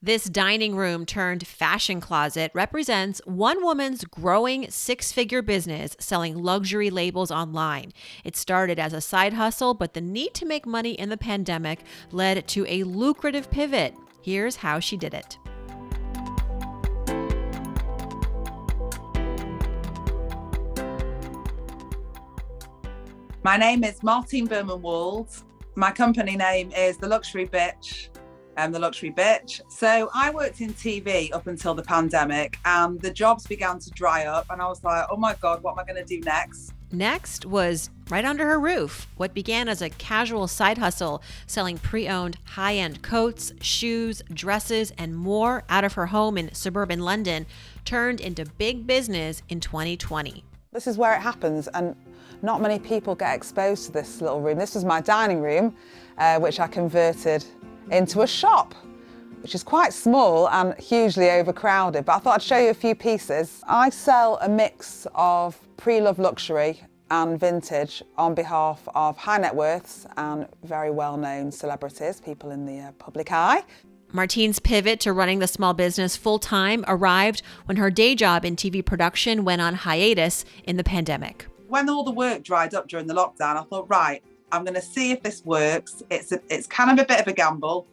This dining room turned fashion closet represents one woman's growing six-figure business selling luxury labels online. It started as a side hustle, but the need to make money in the pandemic led to a lucrative pivot. Here's how she did it. My name is Martine Berman-Wald. My company name is The Luxury Bitch. The Luxury Bitch. So I worked in TV up until the pandemic, and the jobs began to dry up, and I was like, oh my God, what am I going to do next? Next was right under her roof. What began as a casual side hustle, selling pre-owned high-end coats, shoes, dresses, and more out of her home in suburban London, turned into big business in 2020. This is where it happens, and not many people get exposed to this little room. This was my dining room, which I converted into a shop, which is quite small and hugely overcrowded, but I thought I'd show you a few pieces. I sell a mix of pre-loved luxury and vintage on behalf of high net worths and very well-known celebrities, people in the public eye. Martine's pivot to running the small business full-time arrived when her day job in TV production went on hiatus in the pandemic. When all the work dried up during the lockdown, I thought, right, I'm going to see if this works. It's kind of a bit of a gamble.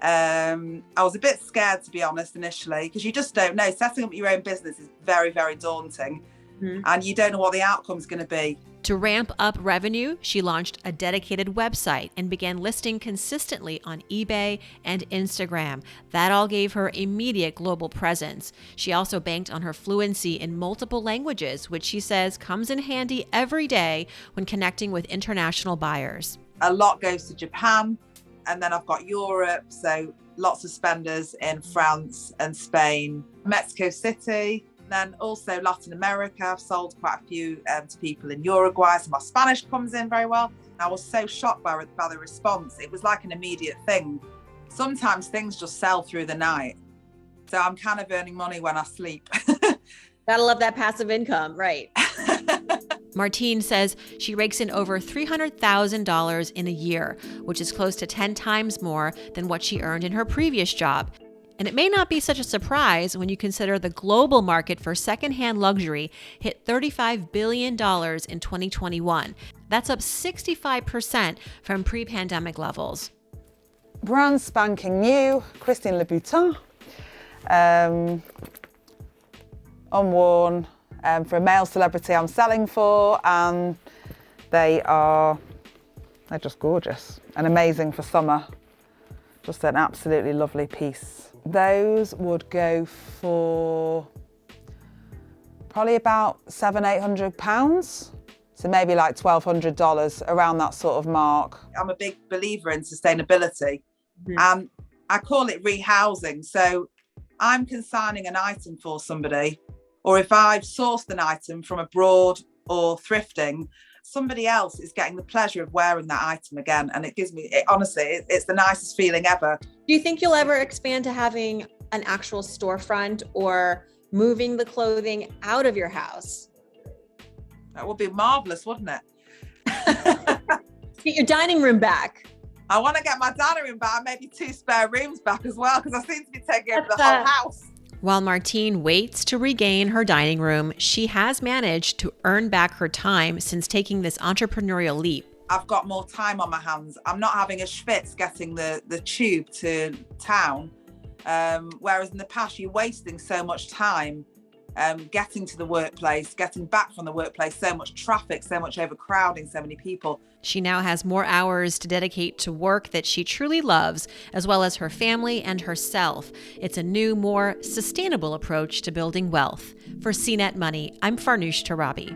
I was a bit scared, to be honest, initially, because you just don't know. Setting up your own business is very, very daunting, and you don't know what the outcome's going to be. To ramp up revenue, she launched a dedicated website and began listing consistently on eBay and Instagram. That all gave her immediate global presence. She also banked on her fluency in multiple languages, which she says comes in handy every day when connecting with international buyers. A lot goes to Japan, and then I've got Europe, so lots of spenders in France and Spain, Mexico City. Then also Latin America, I've sold quite a few to people in Uruguay, so my Spanish comes in very well. I was so shocked by the response. It was like an immediate thing. Sometimes things just sell through the night. So I'm kind of earning money when I sleep. Gotta love that passive income, right? Martine says she rakes in over $300,000 in a year, which is close to 10 times more than what she earned in her previous job. And it may not be such a surprise when you consider the global market for secondhand luxury hit $35 billion in 2021. That's up 65% from pre-pandemic levels. Brand spanking new, Christian Louboutin, unworn for a male celebrity I'm selling for, and they're just gorgeous and amazing for summer. Just an absolutely lovely piece. Those would go for probably about £700-800, so maybe like $1,200, around that sort of mark. I'm a big believer in sustainability, and I call it rehousing. So I'm consigning an item for somebody, or if I've sourced an item from abroad or thrifting, somebody else is getting the pleasure of wearing that item again. And it gives me, honestly, it's the nicest feeling ever. Do you think you'll ever expand to having an actual storefront or moving the clothing out of your house? That would be marvelous, wouldn't it? Get your dining room back. I want to get my dining room back, maybe 2 spare rooms back as well, because I seem to be taking over the whole house. While Martine waits to regain her dining room, she has managed to earn back her time since taking this entrepreneurial leap. I've got more time on my hands. I'm not having a schwitz getting the tube to town, whereas in the past you're wasting so much time getting to the workplace, getting back from the workplace, so much traffic, so much overcrowding, so many people. She now has more hours to dedicate to work that she truly loves, as well as her family and herself. It's a new, more sustainable approach to building wealth. For CNET Money, I'm Farnoosh Torabi.